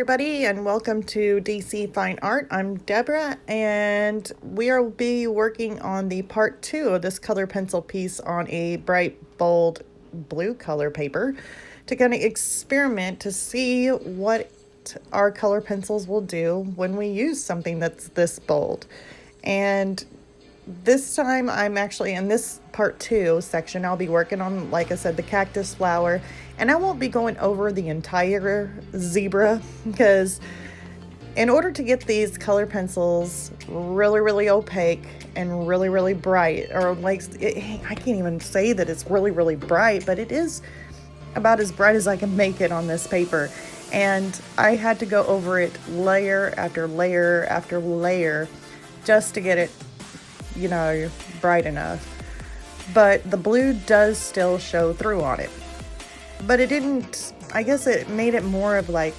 everybody, and welcome to DC Fine Art. I'm Deborah, and we'll be working on the part 2 of this color pencil piece on a bright, bold blue color paper to kind of experiment to see what our color pencils will do when we use something that's this bold. And this time I'm actually in this part 2 section. I'll be working on, like I said, the cactus flower, and I won't be going over the entire zebra because in order to get these color pencils really opaque and really bright, or like I can't even say that it's really bright, but it is about as bright as I can make it on this paper. And I had to go over it layer after layer after layer just to get it, you know, bright enough. But the blue does still show through on it. But it didn't, I guess it made it more of like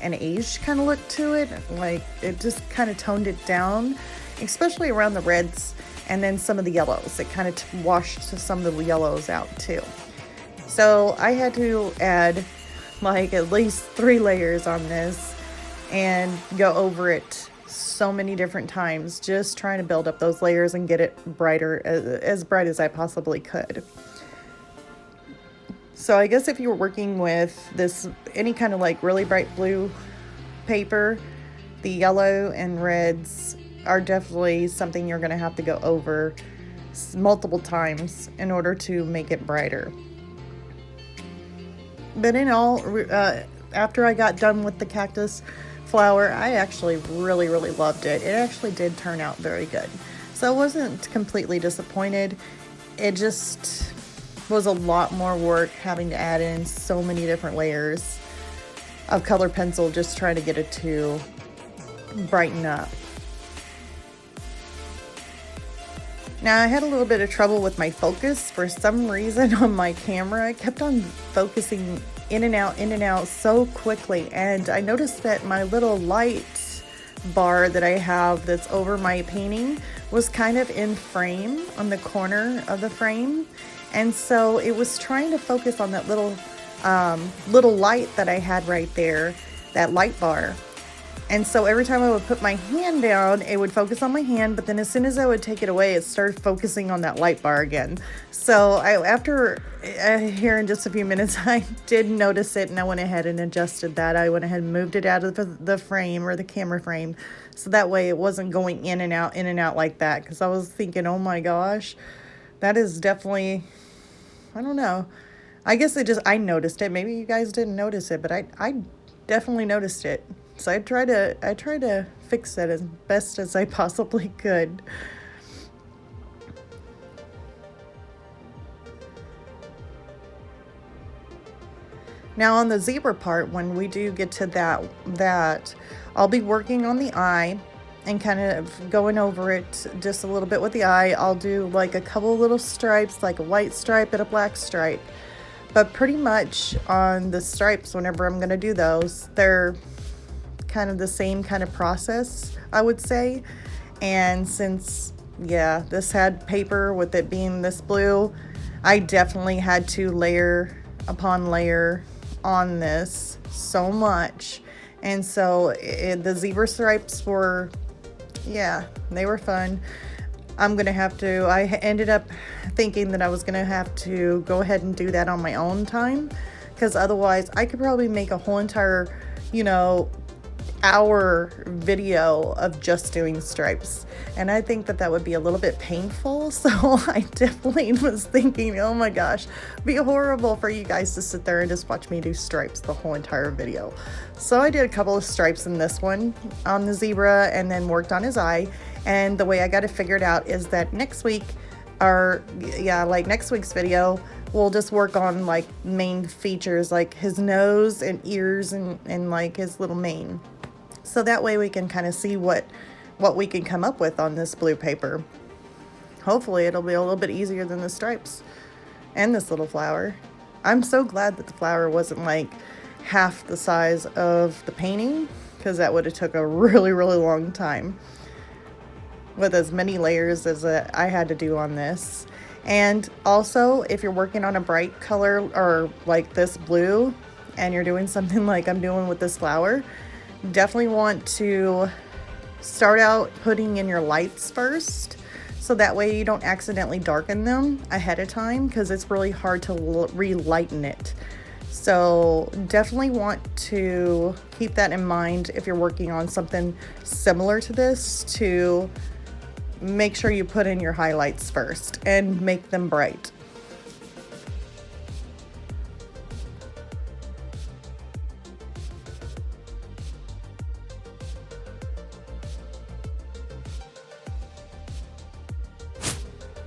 an aged kind of look to it. Like it just kind of toned it down, especially around the reds and then some of the yellows. It kind of washed some of the yellows out too. So I had to add like at least 3 layers on this and go over it so many different times, just trying to build up those layers and get it brighter, as bright as I possibly could. So I guess if you were working with this, any kind of like really bright blue paper, the yellow and reds are definitely something you're going to have to go over multiple times in order to make it brighter. But in all, after I got done with the cactus flower, I actually really loved it. It actually did turn out very good. So I wasn't completely disappointed. It just was a lot more work having to add in so many different layers of color pencil just trying to get it to brighten up. Now I had a little bit of trouble with my focus. For some reason on my camera, I kept on focusing in and out so quickly, and I noticed that my little light bar that I have that's over my painting was kind of in frame on the corner of the frame, and so it was trying to focus on that little light that I had right there, that light bar. And so every time I would put my hand down, it would focus on my hand, but then as soon as I would take it away, it started focusing on that light bar again. So after here in just a few minutes, I did notice it, and I went ahead and adjusted that. I went ahead and moved it out of the frame, or the camera frame, so that way it wasn't going in and out like that, because I was thinking, oh my gosh, that is definitely, I don't know. I guess I noticed it. Maybe you guys didn't notice it, but I definitely noticed it. So I tried to fix it as best as I possibly could. Now on the zebra part, when we do get to that I'll be working on the eye and kind of going over it just a little bit with the eye. I'll do like a couple little stripes, like a white stripe and a black stripe. But pretty much on the stripes, whenever I'm going to do those, they're kind of the same kind of process, I would say. And since, yeah, this had paper with it being this blue, I definitely had to layer upon layer on this so much. And so the zebra stripes were, yeah, they were fun. I ended up thinking that I was going to have to go ahead and do that on my own time, because otherwise I could probably make a whole entire, hour video of just doing stripes, and I think that would be a little bit painful. So I definitely was thinking, oh my gosh, it'd be horrible for you guys to sit there and just watch me do stripes the whole entire video. So I did a couple of stripes in this one on the zebra, and then worked on his eye. And the way I got it figured out is that next week, next week's video, we'll just work on like main features, like his nose and ears and like his little mane. So that way we can kind of see what we can come up with on this blue paper. Hopefully it'll be a little bit easier than the stripes and this little flower. I'm so glad that the flower wasn't like half the size of the painting, because that would have took a really long time with as many layers as I had to do on this. And also, if you're working on a bright color or like this blue, and you're doing something like I'm doing with this flower, Definitely want to start out putting in your lights first, so that way you don't accidentally darken them ahead of time, because it's really hard to relighten it. So definitely want to keep that in mind if you're working on something similar to this, to make sure you put in your highlights first and make them bright.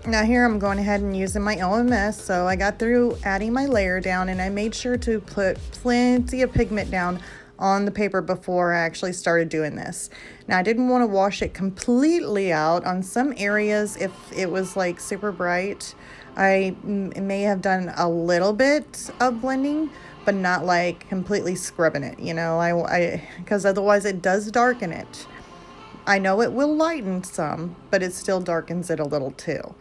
Now here I'm going ahead and using my OMS, so I got through adding my layer down, and I made sure to put plenty of pigment down on the paper before I actually started doing this. Now I didn't want to wash it completely out. On some areas, if it was like super bright, I may have done a little bit of blending, but not like completely scrubbing it, you know, because otherwise it does darken it. I know it will lighten some, but it still darkens it a little too.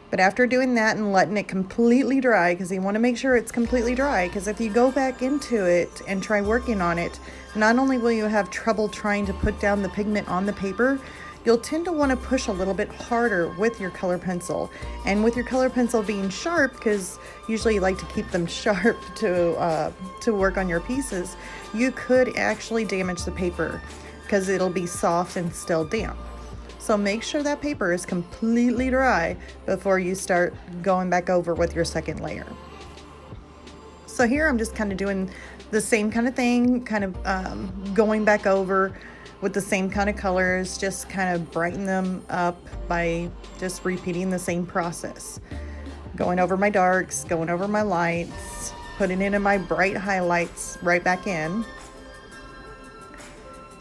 But after doing that and letting it completely dry, because you want to make sure it's completely dry, because if you go back into it and try working on it, not only will you have trouble trying to put down the pigment on the paper, you'll tend to want to push a little bit harder with your color pencil. And with your color pencil being sharp, because usually you like to keep them sharp to work on your pieces, you could actually damage the paper because it'll be soft and still damp. So make sure that paper is completely dry before you start going back over with your second layer. So here I'm just kind of doing the same kind of thing, kind of going back over with the same kind of colors, just kind of brighten them up by just repeating the same process. Going over my darks, going over my lights, putting in my bright highlights right back in.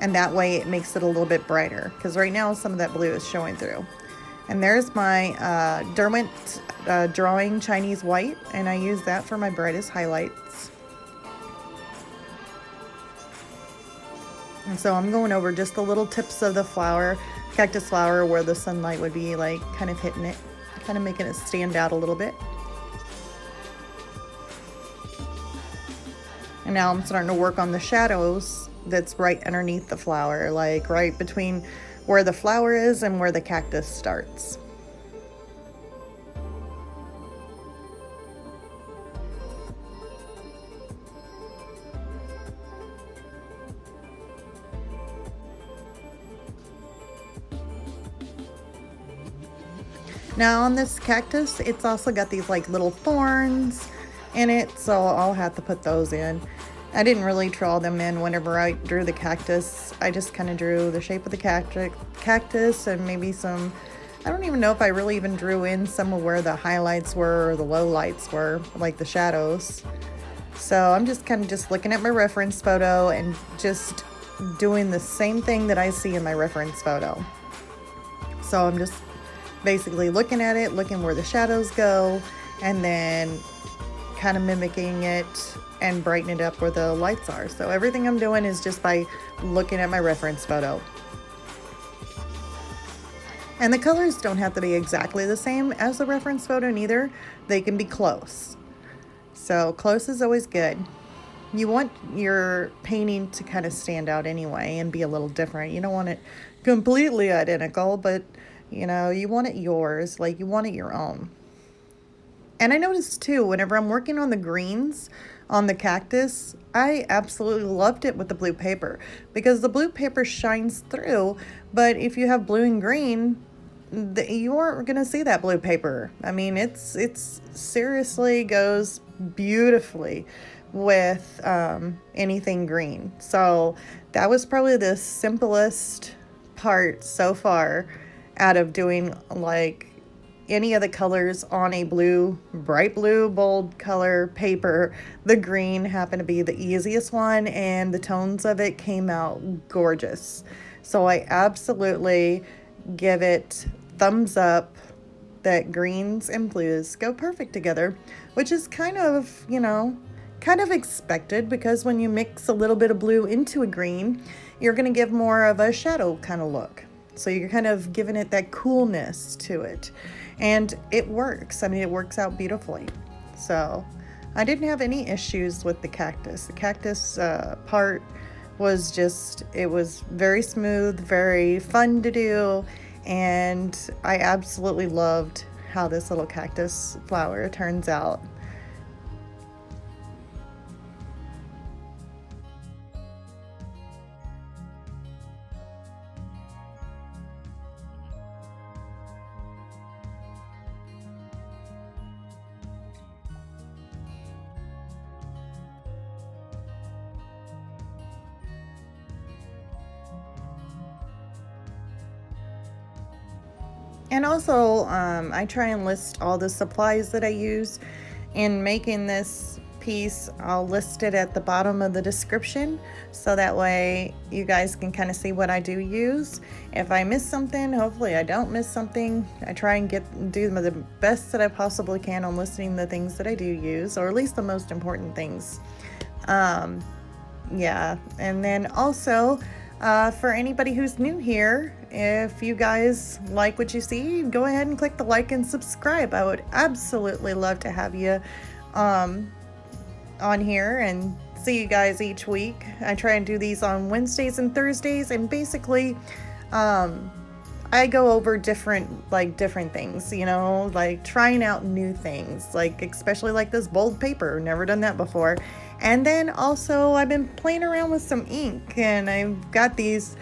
And that way it makes it a little bit brighter, because right now some of that blue is showing through. And there's my Derwent Drawing Chinese White, and I use that for my brightest highlights. And so I'm going over just the little tips of the flower, cactus flower, where the sunlight would be like kind of hitting it, kind of making it stand out a little bit. And now I'm starting to work on the shadows that's right underneath the flower, like right between where the flower is and where the cactus starts. Now on this cactus, it's also got these like little thorns in it, so I'll have to put those in. I didn't really draw them in whenever I drew the cactus. I just kind of drew the shape of the cactus and maybe some, I don't even know if I really even drew in some of where the highlights were or the low lights were, like the shadows. So I'm just kind of just looking at my reference photo and just doing the same thing that I see in my reference photo. So I'm just basically looking at it, looking where the shadows go, and then kind of mimicking it and brighten it up where the lights are. So everything I'm doing is just by looking at my reference photo. And the colors don't have to be exactly the same as the reference photo neither. They can be close. So close is always good. You want your painting to kind of stand out anyway and be a little different. You don't want it completely identical, but you know, you want it yours, like you want it your own. And I noticed too, whenever I'm working on the greens on the cactus, I absolutely loved it with the blue paper, because the blue paper shines through, but if you have blue and green, you aren't going to see that blue paper. I mean, it's seriously goes beautifully with anything green. So that was probably the simplest part so far out of doing like any of the colors on a blue, bright blue, bold color paper. The green happened to be the easiest one, and the tones of it came out gorgeous. So I absolutely give it thumbs up that greens and blues go perfect together, which is kind of, you know, kind of expected, because when you mix a little bit of blue into a green, you're going to give more of a shadow kind of look. So you're kind of giving it that coolness to it. And it works. I mean, it works out beautifully. So I didn't have any issues with the cactus. The cactus part was just, it was very smooth, very fun to do, and I absolutely loved how this little cactus flower turns out. And also, I try and list all the supplies that I use in making this piece. I'll list it at the bottom of the description, so that way you guys can kind of see what I do use. If I miss something, hopefully I don't miss something. I try and do the best that I possibly can on listing the things that I do use, or at least the most important things. Yeah, and then also, for anybody who's new here, if you guys like what you see, go ahead and click the like and subscribe. I would absolutely love to have you on here and see you guys each week. I try and do these on Wednesdays and Thursdays, and basically I go over different things, you know, like trying out new things, like especially like this bold paper. Never done that before. And then also I've been playing around with some ink, and I've got these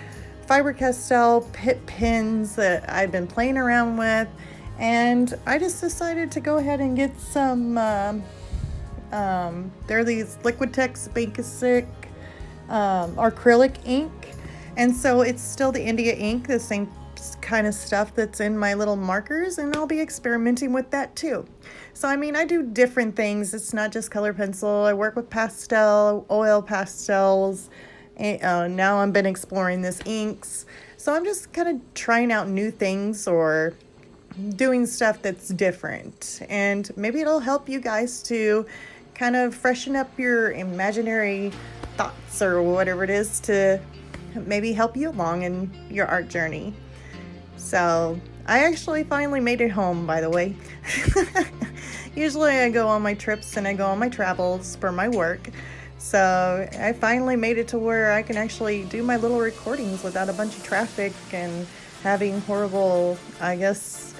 Faber-Castell Pitt pens that I've been playing around with, and I just decided to go ahead and get some they're these Liquitex Basic acrylic ink, and so it's still the India ink, the same kind of stuff that's in my little markers, and I'll be experimenting with that too. So I mean, I do different things. It's not just color pencil. I work with pastel, oil pastels. Now I've been exploring this inks. So I'm just kind of trying out new things or doing stuff that's different. And maybe it'll help you guys to kind of freshen up your imaginary thoughts or whatever it is, to maybe help you along in your art journey. So I actually finally made it home, by the way. Usually I go on my trips and I go on my travels for my work. So I finally made it to where I can actually do my little recordings without a bunch of traffic and having horrible, I guess,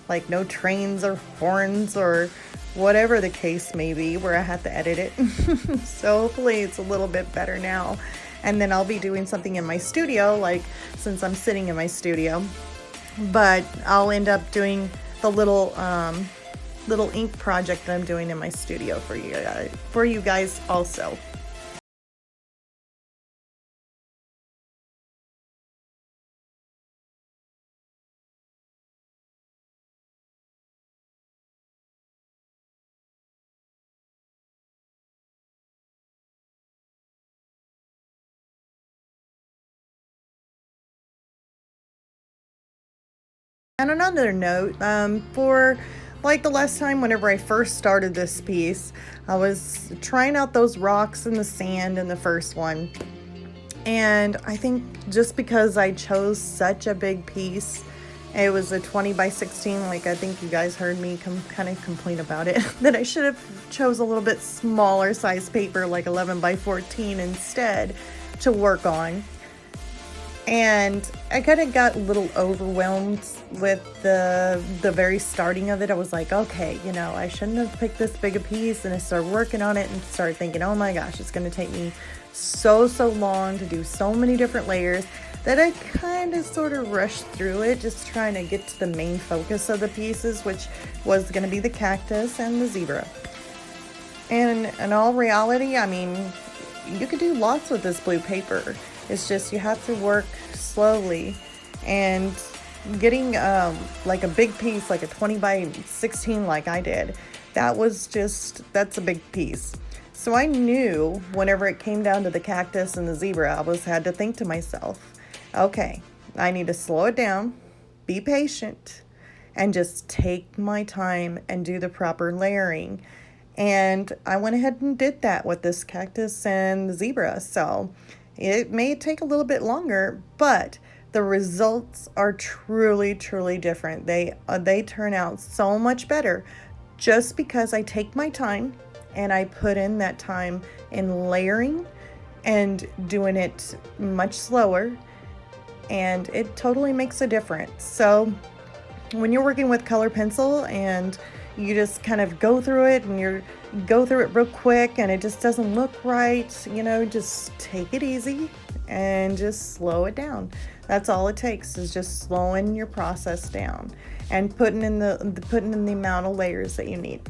like no trains or horns or whatever the case may be where I have to edit it. So hopefully it's a little bit better now. And then I'll be doing something in my studio, like since I'm sitting in my studio. But I'll end up doing the little ink project that I'm doing in my studio for you guys also. And another note, for like the last time whenever I first started this piece, I was trying out those rocks and the sand in the first one. And I think just because I chose such a big piece, it was a 20 by 16, like I think you guys heard me kind of complain about it, that I should have chose a little bit smaller size paper, like 11 by 14 instead, to work on. And I kind of got a little overwhelmed with the very starting of it. I was like, okay, you know, I shouldn't have picked this big a piece. And I started working on it and started thinking, oh my gosh, it's going to take me so long to do so many different layers, that I kind of sort of rushed through it, just trying to get to the main focus of the pieces, which was going to be the cactus and the zebra. And in all reality, I mean, you could do lots with this blue paper. It's just you have to work slowly, and getting like a big piece, like a 20 by 16 like I did, that's a big piece. So I knew whenever it came down to the cactus and the zebra, I had to think to myself, okay, I need to slow it down, be patient, and just take my time and do the proper layering. And I went ahead and did that with this cactus and the zebra. So it may take a little bit longer, but the results are truly different. They turn out so much better just because I take my time and I put in that time in layering and doing it much slower, and it totally makes a difference. So when you're working with color pencil and you just kind of go through it and you go through it real quick and it just doesn't look right, just take it easy and just slow it down. That's all it takes, is just slowing your process down and putting in the amount of layers that you need.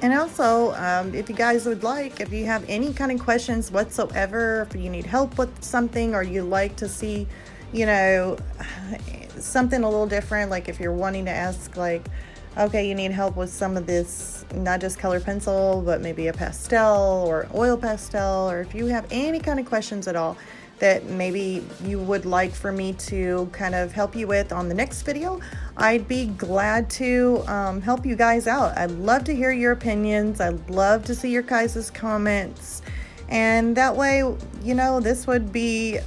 And also, if you guys would like, if you have any kind of questions whatsoever, if you need help with something or you like to see, you know, something a little different, like if you're wanting to ask, like, okay, you need help with some of this, not just color pencil, but maybe a pastel or oil pastel, or if you have any kind of questions at all that maybe you would like for me to kind of help you with on the next video, I'd be glad to help you guys out. I'd love to hear your opinions. I'd love to see your guys' comments. And that way, this would be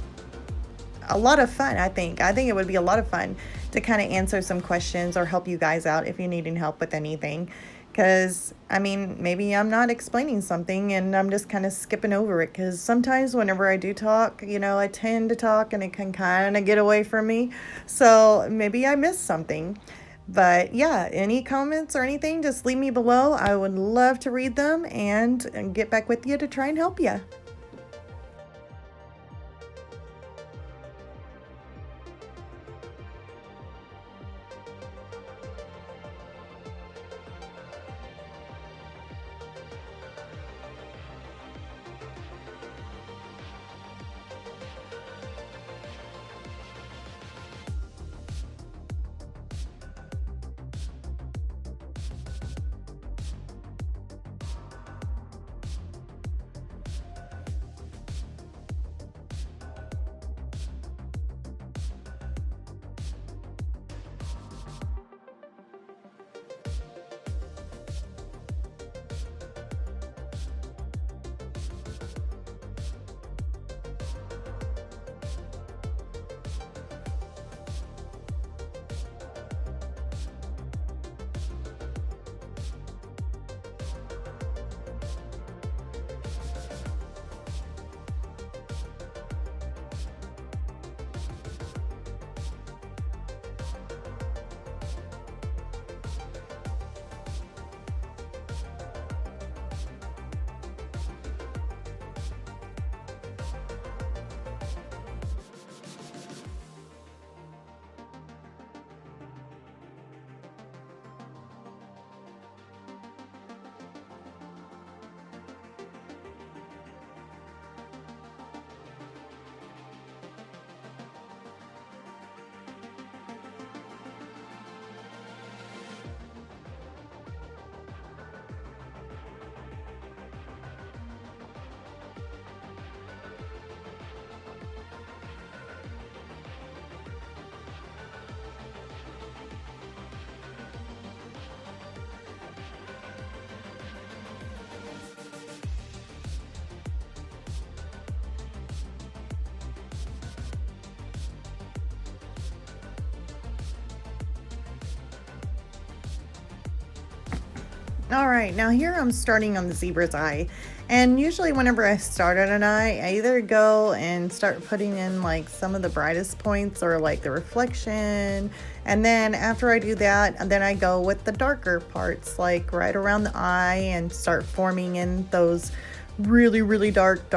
a lot of fun, I think. I think it would be a lot of fun to kind of answer some questions or help you guys out if you need any help with anything. Because, maybe I'm not explaining something and I'm just kind of skipping over it. Because sometimes whenever I do talk, I tend to talk and it can kind of get away from me. So maybe I missed something. But yeah, any comments or anything, just leave me below. I would love to read them and get back with you to try and help you. All right, now here I'm starting on the zebra's eye. And usually whenever I start on an eye, I either go and start putting in like some of the brightest points or like the reflection. And then after I do that, then I go with the darker parts, like right around the eye, and start forming in those really, really dark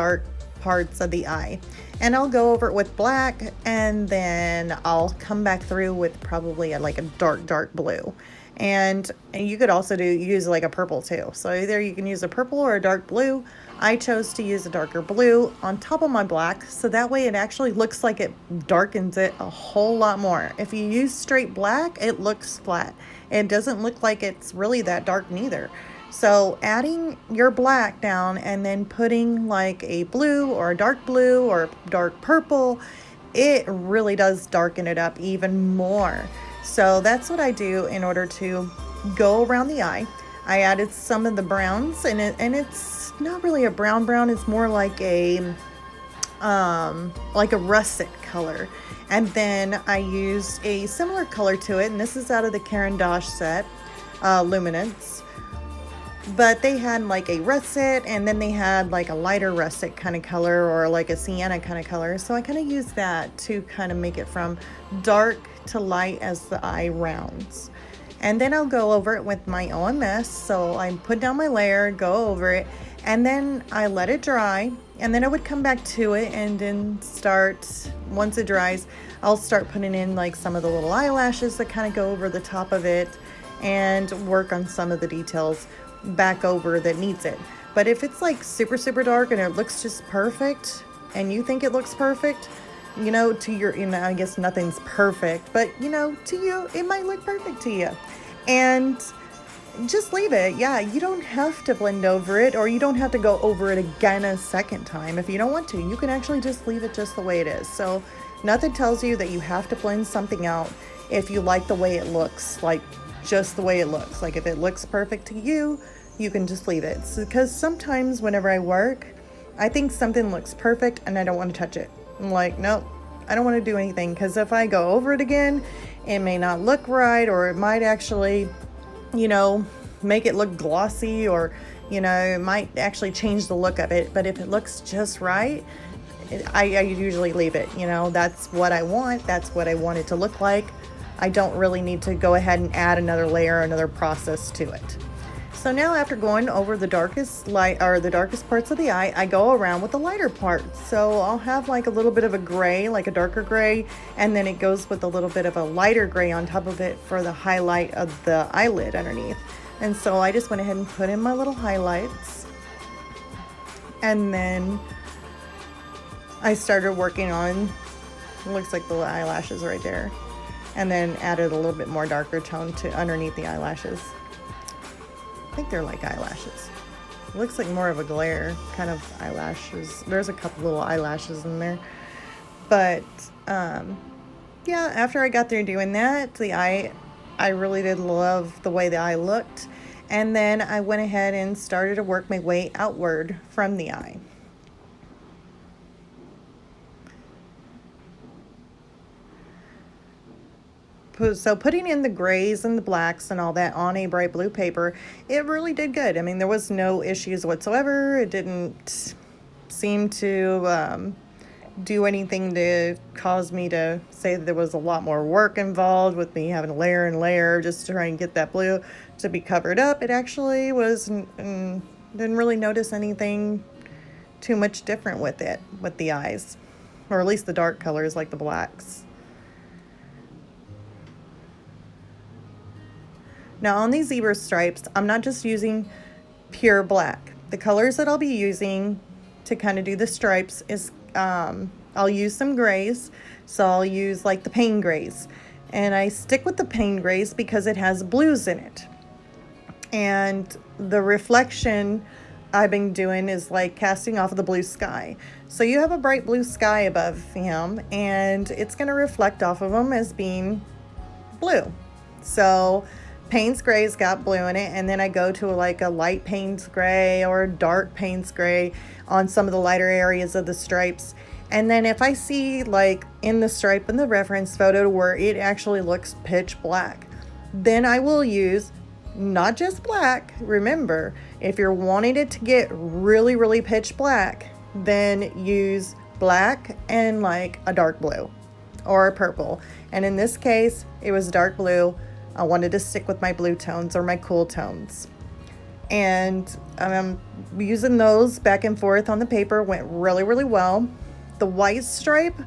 parts of the eye. And I'll go over it with black, and then I'll come back through with probably like a dark blue. And you could also use like a purple too. So either you can use a purple or a dark blue. I chose to use a darker blue on top of my black, so that way it actually looks like it darkens it a whole lot more. If you use straight black, it looks flat. It doesn't look like it's really that dark neither. So adding your black down and then putting like a blue or a dark blue or dark purple, it really does darken it up even more. So that's what I do in order to go around the eye. I added some of the browns, and it's not really a brown, it's more like a russet color. And then I used a similar color to it, and this is out of the Caran d'Ache set, Luminance. But they had like a russet, and then they had like a lighter russet kind of color, or like a sienna kind of color. So I kind of used that to kind of make it from dark to light as the eye rounds. And then I'll go over it with my OMS. So I put down my layer, go over it, and then I let it dry. And then I would come back to it and then once it dries, I'll start putting in like some of the little eyelashes that kind of go over the top of it, and work on some of the details back over that needs it. But if it's like super dark and it looks just perfect, and you think it looks perfect, I guess nothing's perfect, but to you, it might look perfect to you. And just leave it. Yeah, you don't have to blend over it, or you don't have to go over it again a second time. If you don't want to, you can actually just leave it just the way it is. So nothing tells you that you have to blend something out if you like the way it looks, like just the way it looks. Like if it looks perfect to you, you can just leave it. Because sometimes whenever I work, I think something looks perfect and I don't want to touch it. I'm like, nope, I don't want to do anything, because if I go over it again, it may not look right, or it might actually, make it look glossy, or, it might actually change the look of it. But if it looks just right, I usually leave it. That's what I want. That's what I want it to look like. I don't really need to go ahead and add another layer, another process to it. So now, after going over the darkest parts of the eye, I go around with the lighter parts. So I'll have like a little bit of a gray, like a darker gray, and then it goes with a little bit of a lighter gray on top of it for the highlight of the eyelid underneath. And so I just went ahead and put in my little highlights, and then I started working on, looks like the eyelashes right there, and then added a little bit more darker tone to underneath the eyelashes. I think they're like eyelashes. It looks like more of a glare kind of eyelashes. There's a couple little eyelashes in there. But yeah, after I got through doing that, I really did love the way the eye looked. And then I went ahead and started to work my way outward from the eye. So putting in the grays and the blacks and all that on a bright blue paper, it really did good. I mean, there was no issues whatsoever. It didn't seem to do anything to cause me to say that there was a lot more work involved with me having layer and layer just to try and get that blue to be covered up. It actually didn't really notice anything too much different with it, with the eyes, or at least the dark colors like the blacks. Now on these zebra stripes, I'm not just using pure black. The colors that I'll be using to kind of do the stripes is, I'll use some grays. So I'll use like the pain grays. And I stick with the pain grays because it has blues in it. And the reflection I've been doing is like casting off of the blue sky. So you have a bright blue sky above him, and it's going to reflect off of him as being blue. So Payne's Gray's got blue in it, and then I go to like a light Payne's Gray or a dark Payne's Gray on some of the lighter areas of the stripes. And then if I see like in the stripe in the reference photo where it actually looks pitch black, then I will use not just black. Remember, if you're wanting it to get really, really pitch black, then use black and like a dark blue or a purple. And in this case, it was dark blue. I wanted to stick with my blue tones or my cool tones. And I'm using those back and forth on the paper. Went really, really well. The white stripe,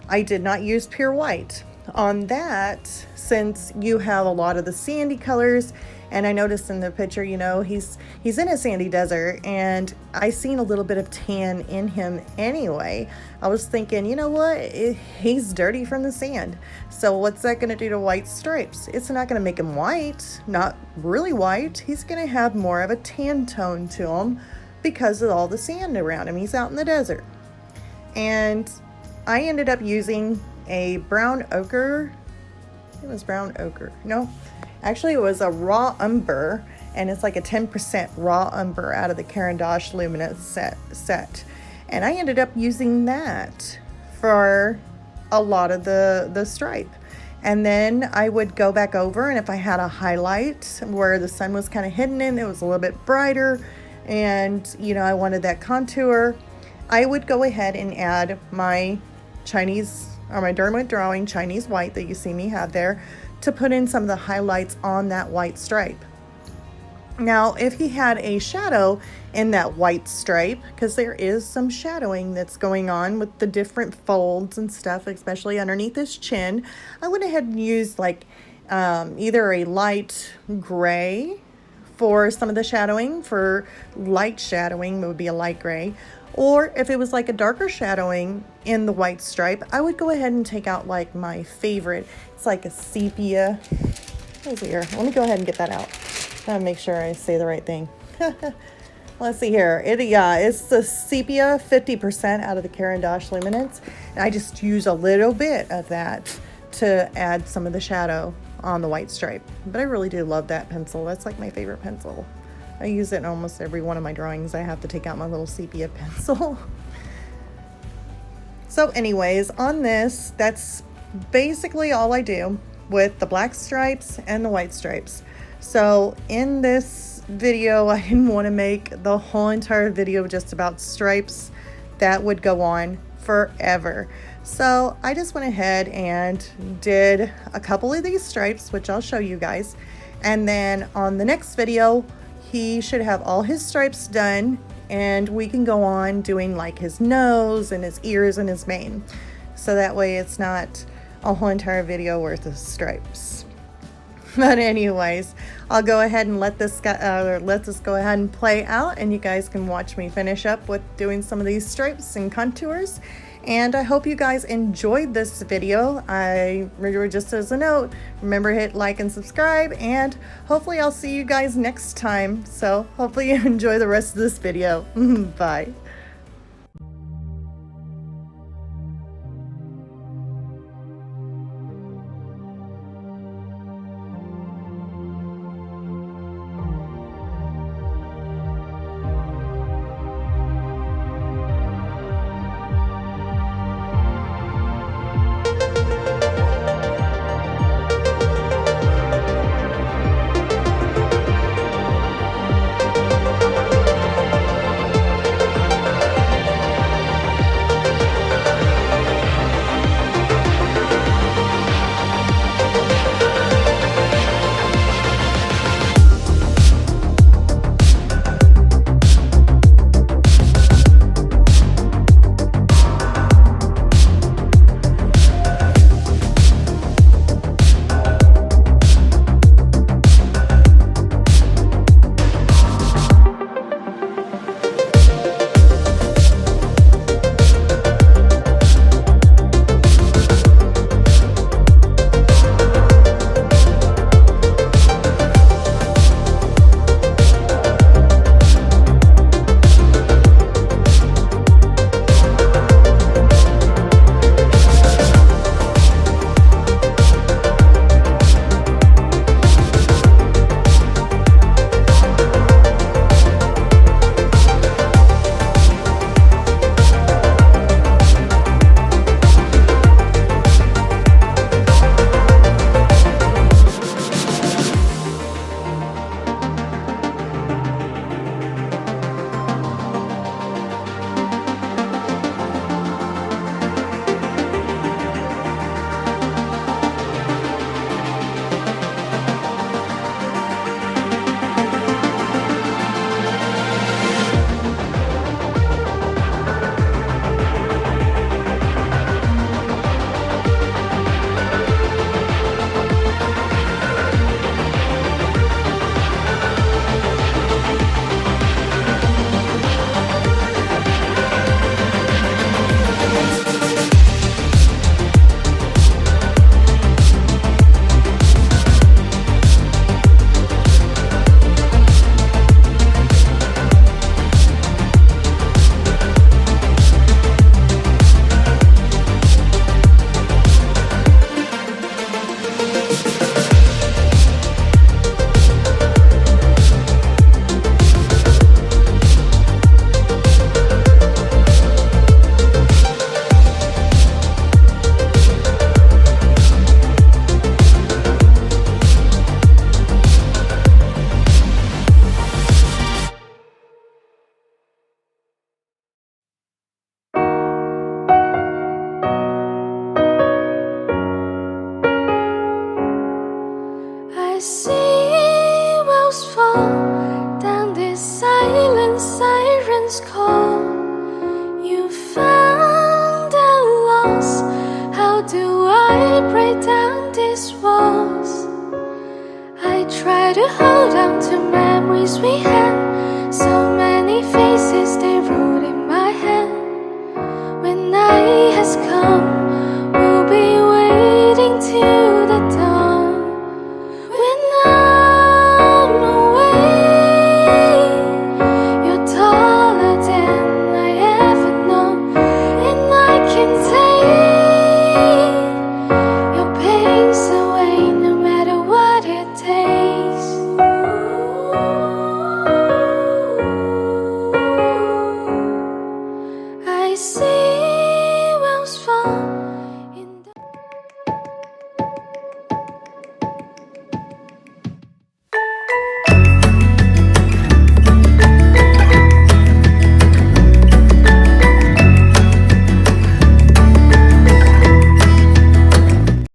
I did not use pure white on that, since you have a lot of the sandy colors. And I noticed in the picture, you know, he's in a sandy desert, and I seen a little bit of tan in him anyway. I was thinking, you know what, he's dirty from the sand, so what's that going to do to white stripes? It's not going to make him white, not really white. He's going to have more of a tan tone to him because of all the sand around him. He's out in the desert. And I ended up using a brown ochre. It was brown ochre. No, actually it was a raw umber, and it's like a 10% raw umber out of the Caran d'Ache Luminous set. And I ended up using that for a lot of the stripe. And then I would go back over, and if I had a highlight where the sun was kind of hidden in, it was a little bit brighter, and you know, I wanted that contour, I would go ahead and add my Chinese, or my Derwent Drawing Chinese white that you see me have there, to put in some of the highlights on that white stripe. Now, if he had a shadow in that white stripe, because there is some shadowing that's going on with the different folds and stuff, especially underneath his chin, I went ahead and used like either a light gray for some of the shadowing. For light shadowing, it would be a light gray. Or if it was like a darker shadowing in the white stripe, I would go ahead and take out like my favorite. It's like a sepia. Where's it here? Let me go ahead and get that out. Gotta make sure I say the right thing. Let's see here. It's the sepia 50% out of the Caran d'Ache Luminance. And I just use a little bit of that to add some of the shadow on the white stripe. But I really do love that pencil. That's like my favorite pencil. I use it in almost every one of my drawings. I have to take out my little sepia pencil. So anyways, on this, that's basically all I do with the black stripes and the white stripes. So in this video, I didn't want to make the whole entire video just about stripes. That would go on forever. So I just went ahead and did a couple of these stripes, which I'll show you guys. And then on the next video, he should have all his stripes done, and we can go on doing like his nose and his ears and his mane. So that way it's not a whole entire video worth of stripes. But anyways, I'll go ahead and let this go ahead and play out, and you guys can watch me finish up with doing some of these stripes and contours. And I hope you guys enjoyed this video. Just as a note, remember hit like and subscribe, and hopefully I'll see you guys next time. So hopefully you enjoy the rest of this video. Bye.